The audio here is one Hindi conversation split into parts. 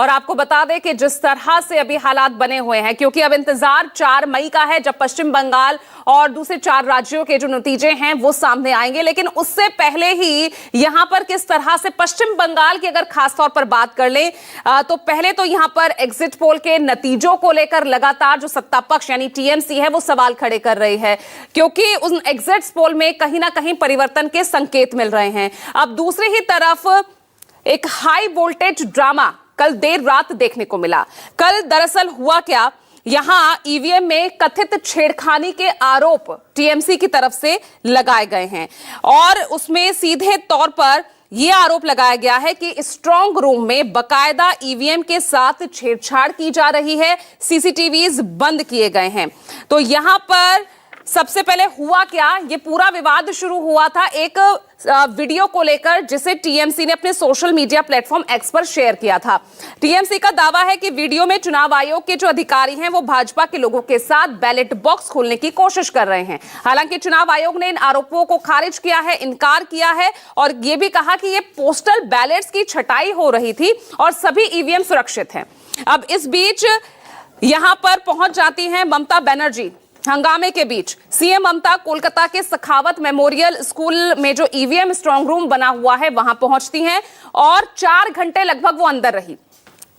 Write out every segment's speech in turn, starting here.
और आपको बता दें कि जिस तरह से अभी हालात बने हुए हैं, क्योंकि अब इंतजार 4 मई का है जब पश्चिम बंगाल और दूसरे 4 राज्यों के जो नतीजे हैं वो सामने आएंगे, लेकिन उससे पहले ही यहां पर किस तरह से पश्चिम बंगाल की अगर खासतौर पर बात कर लें तो पहले तो यहां पर एग्जिट पोल के नतीजों को लेकर लगातार जो सत्ता पक्ष यानी टीएमसी है वो सवाल खड़े कर रही है, क्योंकि उन एग्जिट पोल में कहीं ना कहीं परिवर्तन के संकेत मिल रहे हैं। अब दूसरी ही तरफ एक हाई वोल्टेज ड्रामा कल देर रात देखने को मिला। कल दरअसल हुआ क्या, यहां ईवीएम में कथित छेड़खानी के आरोप टीएमसी की तरफ से लगाए गए हैं और उसमें सीधे तौर पर यह आरोप लगाया गया है कि स्ट्रांग रूम में बकायदा ईवीएम के साथ छेड़छाड़ की जा रही है, सीसीटीवीज बंद किए गए हैं। तो यहां पर सबसे पहले हुआ क्या, ये पूरा विवाद शुरू हुआ था एक वीडियो को लेकर जिसे टीएमसी ने अपने सोशल मीडिया प्लेटफॉर्म एक्स पर शेयर किया था। टीएमसी का दावा है कि वीडियो में चुनाव आयोग के जो अधिकारी हैं वो भाजपा के लोगों के साथ बैलेट बॉक्स खोलने की कोशिश कर रहे हैं। हालांकि चुनाव आयोग ने इन आरोपों को खारिज किया है, इनकार किया है और यह भी कहा कि ये पोस्टल बैलेट्स की छटाई हो रही थी और सभी ईवीएम सुरक्षित हैं। अब इस बीच यहां पर पहुंच जाती हैं ममता बनर्जी। हंगामे के बीच सीएम ममता कोलकाता के सखावत मेमोरियल स्कूल में जो ईवीएम स्ट्रांग रूम बना हुआ है वहां पहुंचती हैं और 4 घंटे लगभग वो अंदर रही।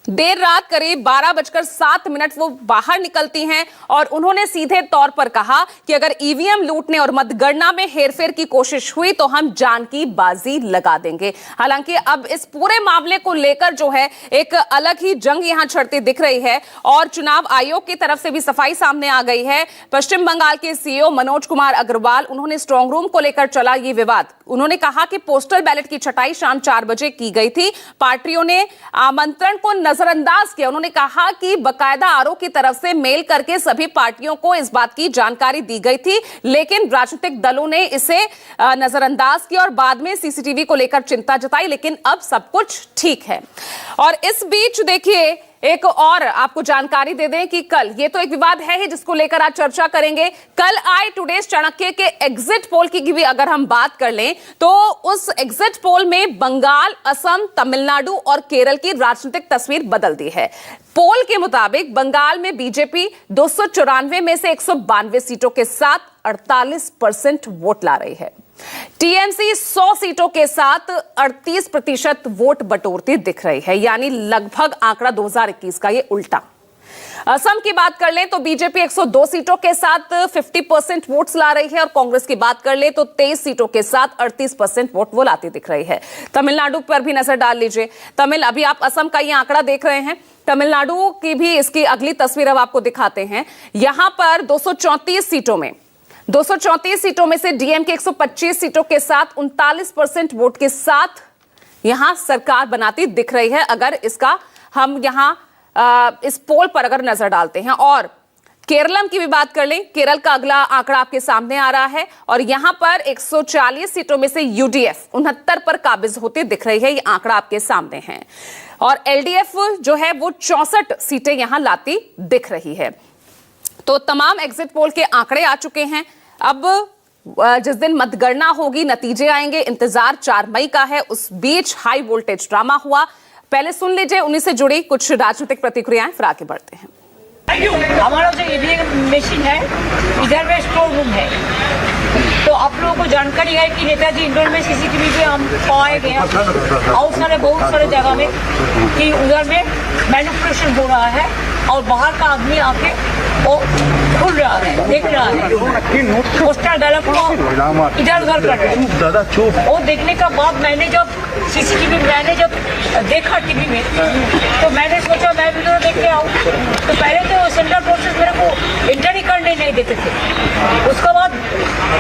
देर रात करीब 12:07 वो बाहर निकलती हैं और उन्होंने सीधे तौर पर कहा कि अगर ईवीएम लूटने और मतगणना में हेरफेर की कोशिश हुई तो हम जान की बाजी लगा देंगे। हालांकि अब इस पूरे मामले को लेकर जो है एक अलग ही जंग यहां छिड़ती दिख रही है और चुनाव आयोग की तरफ से भी सफाई सामने आ गई है। पश्चिम बंगाल के सीईओ मनोज कुमार अग्रवाल, उन्होंने स्ट्रांग रूम को लेकर चला ये विवाद। उन्होंने कहा कि पोस्टल बैलेट की छटाई शाम 4 बजे की गई थी, पार्टियों ने आमंत्रण को नजरअंदाज किया। उन्होंने कहा कि बकायदा आरोप की तरफ से मेल करके सभी पार्टियों को इस बात की जानकारी दी गई थी, लेकिन राजनीतिक दलों ने इसे नजरअंदाज किया और बाद में सीसीटीवी को लेकर चिंता जताई, लेकिन अब सब कुछ ठीक है। और इस बीच देखिए एक और आपको जानकारी दे दें कि कल ये तो एक विवाद है ही जिसको लेकर आज चर्चा करेंगे। कल आए टुडेज चाणक्य के एग्जिट पोल की भी अगर हम बात कर लें तो उस एग्जिट पोल में बंगाल, असम, तमिलनाडु और केरल की राजनीतिक तस्वीर बदल दी है। पोल के मुताबिक बंगाल में बीजेपी 294 में से 192 सीटों के साथ 48% वोट ला रही है। टीएमसी 100 सीटों के साथ 38% वोट बटोरती दिख रही है, यानी लगभग आंकड़ा 2021 का ये उल्टा। असम की बात कर ले तो बीजेपी 102 सीटों के साथ 50% वोट्स ला रही है और कांग्रेस की बात कर ले तो 23 सीटों के साथ 38% वोट वो लाती दिख रही है। तमिलनाडु पर भी नजर डाल लीजिए। अभी आप असम का ये आंकड़ा देख रहे हैं, तमिलनाडु की भी इसकी अगली तस्वीर अब आपको दिखाते हैं। यहां पर 234 सीटों में से डीएमके 125 सीटों के साथ 39% वोट के साथ यहां सरकार बनाती दिख रही है, अगर इसका हम यहां इस पोल पर अगर नजर डालते हैं। और केरलम की भी बात कर लें, केरल का अगला आंकड़ा आपके सामने आ रहा है और यहां पर 140 सीटों में से यूडीएफ 69 पर काबिज होती दिख रही है, ये आंकड़ा आपके सामने है। और एलडीएफ जो है वो 64 सीटें यहां लाती दिख रही है। तो तमाम एग्जिट पोल के आंकड़े आ चुके हैं। अब जिस दिन मतगणना होगी नतीजे आएंगे, इंतजार 4 मई का है। उस बीच हाई वोल्टेज ड्रामा हुआ, पहले सुन लीजिए उन्हीं से जुड़ी कुछ राजनीतिक प्रतिक्रियाएं, फिर आगे बढ़ते हैं। हमारा जो ईवीएम मशीन है इधर में स्टोर रूम है, तो आप लोगों को जानकारी है कि नेताजी इंडोर में सीसीटीवी पे हम पाए गए और बहुत सारे जगह में कि उधर में मैनिपुलेशन हो रहा है और बाहर का आदमी आके वो खुल रहा है, देख रहा है, पोस्टर डायलॉग को इधर उधर कर रहे हैं। वो देखने का बाद मैंने जब सीसीटीवी देखा टीवी में तो मैंने सोचा मैं भी तो देख के आऊँ। तो पहले तो सेंट्रल फोर्सेस मेरे को इंटर ही करने नहीं देते थे। उसके बाद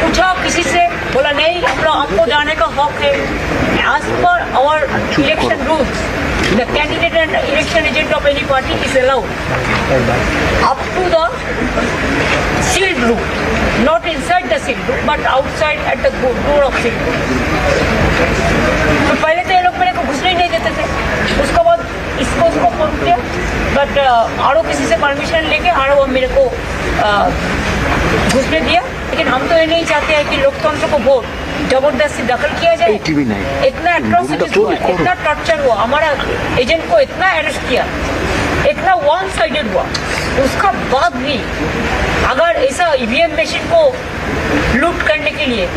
पूछा किसी से, बोला नहीं आपको जाने का हक है। As per our election rules the candidate and election agent of any party is allowed up to the sealed room, not inside the sealed room but outside at the door of sealed room. तो पहले तो ये लोग मेरे को घुसने ही नहीं देते थे। उसके बाद इसको फोन किया बट आरो किसी से परमिशन लेके आरो मेरे को घुसने दिया। लेकिन हम तो ये नहीं चाहते हैं कि लोकतंत्र को वोट जबरदस्ती दखल किया जाए। इतना एट्रोसिटीज हुआ, इतना टॉर्चर हुआ, हमारा एजेंट को इतना अरेस्ट किया, इतना वन साइडेड हुआ, उसका बाद भी अगर ऐसा ईवीएम मशीन को लूट करने के लिए,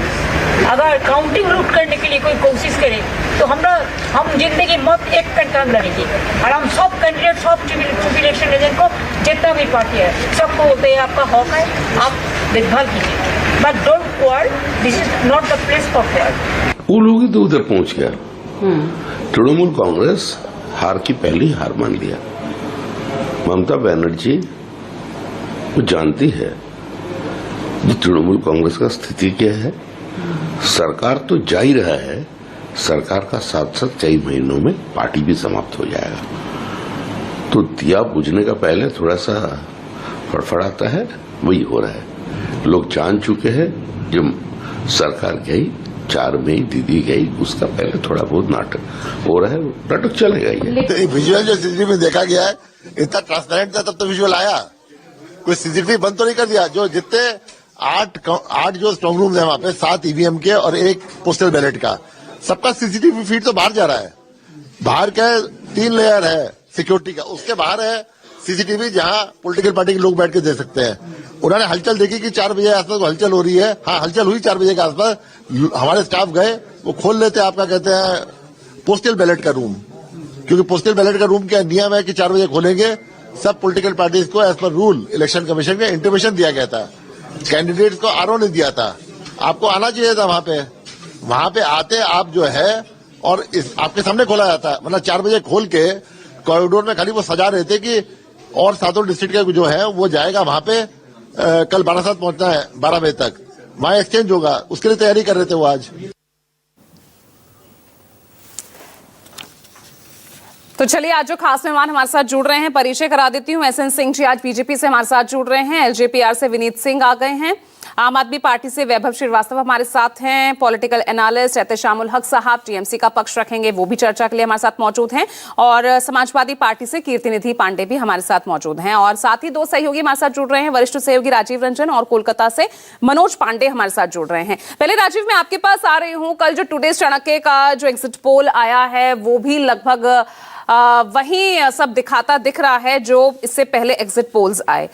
अगर काउंटिंग लूट करने के लिए कोई कोशिश करे तो हम जिंदगी मत एक घंटा लड़ेंगे और हम सब कैंडिडेट, सब चीफ इलेक्शन एजेंट को जितना भी पार्टी है सबको बोलते हैं आपका हक है, आप देखभाल कीजिए, but don't quarrel, this is not the place for quarrel. वो लोग ही तो उधर पहुंच गया। तृणमूल कांग्रेस हार की पहली हार मान लिया। ममता बनर्जी वो जानती है कि तृणमूल कांग्रेस का स्थिति क्या है। सरकार तो जा ही रहा है, सरकार का साथ साथ कई महीनों में पार्टी भी समाप्त हो जाएगा। तो दिया बुझने का पहले थोड़ा सा फड़फड़ाता है, वही हो रहा है। लोग जान चुके हैं जब सरकार गई, 4 मई दीदी गई, उसका पहले थोड़ा बहुत नाटक हो रहा है, नाटक चलेगा ही। तो विजुअल जो सीसीटीवी में देखा गया है इतना ट्रांसपेरेंट था, तब तो विजुअल आया। कोई सीसीटीवी बंद तो नहीं कर दिया। जो जितने 8 जो स्ट्रांग रूम है वहां पे, 7 ईवीएम के और 1 पोस्टल बैलेट का, सबका सीसीटीवी फीड तो बाहर जा रहा है। बाहर का 3 लेयर है सिक्योरिटी का, उसके बाहर है सीसीटीवी जहां पॉलिटिकल पार्टी के लोग बैठ के दे सकते हैं। उन्होंने हलचल देखी कि 4 बजे आसपास को हलचल हो रही है। हाँ, हलचल हुई 4 बजे के आसपास। हमारे स्टाफ गए, वो खोल लेते आपका कहते हैं पोस्टल बैलेट का रूम, क्योंकि पोस्टल बैलेट का रूम क्या नियम है कि 4 बजे खोलेंगे। सब पॉलिटिकल पार्टीज को as per rule election commission का इंटीमेशन दिया गया था, कैंडिडेट्स को आरओ ने दिया था। आपको आना चाहिए था वहां पे आते आप जो है और आपके सामने खोला जाता, वरना 4 बजे खोल के कॉरिडोर में खाली वो सजा रहे थे कि और 7 डिस्ट्रिक्ट का जो है वो जाएगा वहां पे। कल बारासात पहुंचना है 12 बजे तक, वहां एक्सचेंज होगा, उसके लिए तैयारी कर रहे थे वो आज। तो चलिए, आज जो खास मेहमान हमारे साथ जुड़ रहे हैं, परिचय करा देती हूँ। एसएन सिंह जी आज बीजेपी से हमारे साथ जुड़ रहे हैं, एलजेपीआर से विनीत सिंह आ गए हैं, आम आदमी पार्टी से वैभव श्रीवास्तव हमारे साथ हैं, पॉलिटिकल एनालिस्ट एहतेशामुल हक साहब टीएमसी का पक्ष रखेंगे, वो भी चर्चा के लिए हमारे साथ मौजूद हैं, और समाजवादी पार्टी से कीर्तिनिधि पांडे भी हमारे साथ मौजूद हैं, और साथ ही 2 सहयोगी हमारे साथ जुड़ रहे हैं, वरिष्ठ सहयोगी राजीव रंजन और कोलकाता से मनोज पांडे हमारे साथ जुड़ रहे हैं। पहले राजीव, मैं आपके पास आ रही हूँ। कल जो टुडेज चाणक्य का जो एग्जिट पोल आया है वो भी लगभग वही सब दिख रहा है जो इससे पहले एग्जिट पोल्स आए।